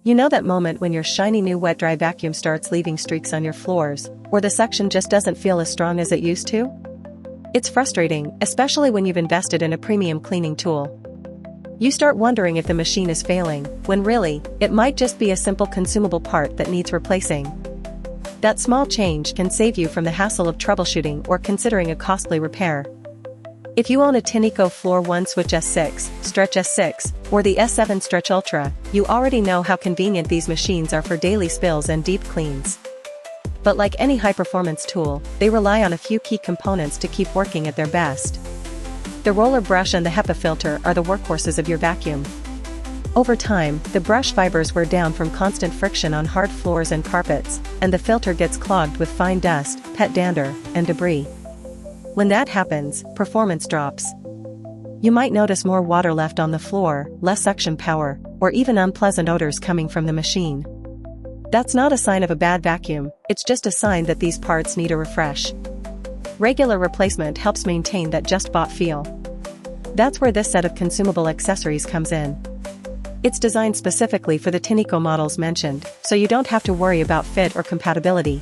You know that moment when your shiny new wet dry vacuum starts leaving streaks on your floors, or the suction just doesn't feel as strong as it used to? It's frustrating, especially when you've invested in a premium cleaning tool. You start wondering if the machine is failing, when really, it might just be a simple consumable part that needs replacing. That small change can save you from the hassle of troubleshooting or considering a costly repair. If you own a Tineco Floor 1 Switch S6, Stretch S6, or the S7 Stretch Ultra, you already know how convenient these machines are for daily spills and deep cleans. But like any high-performance tool, they rely on a few key components to keep working at their best. The roller brush and the HEPA filter are the workhorses of your vacuum. Over time, the brush fibers wear down from constant friction on hard floors and carpets, and the filter gets clogged with fine dust, pet dander, and debris. When that happens, performance drops. You might notice more water left on the floor, less suction power, or even unpleasant odors coming from the machine. That's not a sign of a bad vacuum, it's just a sign that these parts need a refresh. Regular replacement helps maintain that just-bought feel. That's where this set of consumable accessories comes in. It's designed specifically for the Tineco models mentioned, so you don't have to worry about fit or compatibility.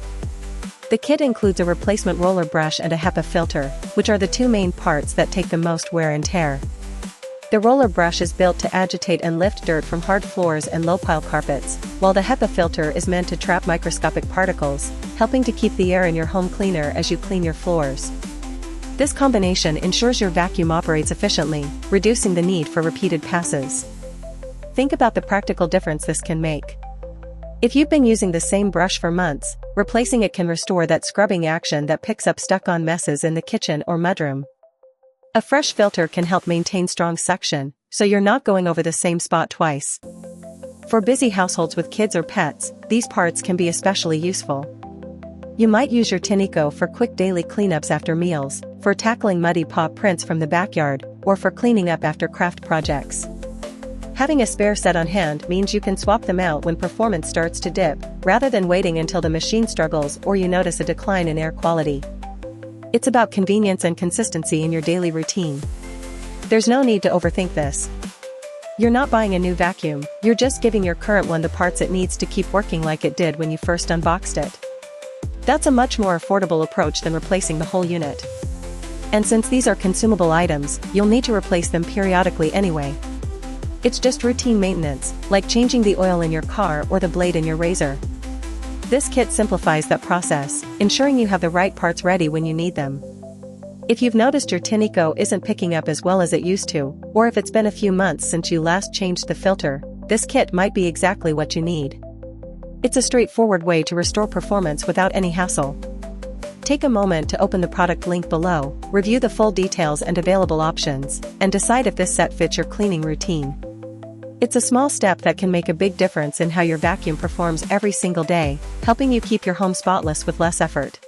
The kit includes a replacement roller brush and a HEPA filter, which are the two main parts that take the most wear and tear. The roller brush is built to agitate and lift dirt from hard floors and low-pile carpets, while the HEPA filter is meant to trap microscopic particles, helping to keep the air in your home cleaner as you clean your floors. This combination ensures your vacuum operates efficiently, reducing the need for repeated passes. Think about the practical difference this can make. If you've been using the same brush for months, replacing it can restore that scrubbing action that picks up stuck-on messes in the kitchen or mudroom. A fresh filter can help maintain strong suction, so you're not going over the same spot twice. For busy households with kids or pets, these parts can be especially useful. You might use your Tineco for quick daily cleanups after meals, for tackling muddy paw prints from the backyard, or for cleaning up after craft projects. Having a spare set on hand means you can swap them out when performance starts to dip, rather than waiting until the machine struggles or you notice a decline in air quality. It's about convenience and consistency in your daily routine. There's no need to overthink this. You're not buying a new vacuum, you're just giving your current one the parts it needs to keep working like it did when you first unboxed it. That's a much more affordable approach than replacing the whole unit. And since these are consumable items, you'll need to replace them periodically anyway. It's just routine maintenance, like changing the oil in your car or the blade in your razor. This kit simplifies that process, ensuring you have the right parts ready when you need them. If you've noticed your Tineco isn't picking up as well as it used to, or if it's been a few months since you last changed the filter, this kit might be exactly what you need. It's a straightforward way to restore performance without any hassle. Take a moment to open the product link below, review the full details and available options, and decide if this set fits your cleaning routine. It's a small step that can make a big difference in how your vacuum performs every single day, helping you keep your home spotless with less effort.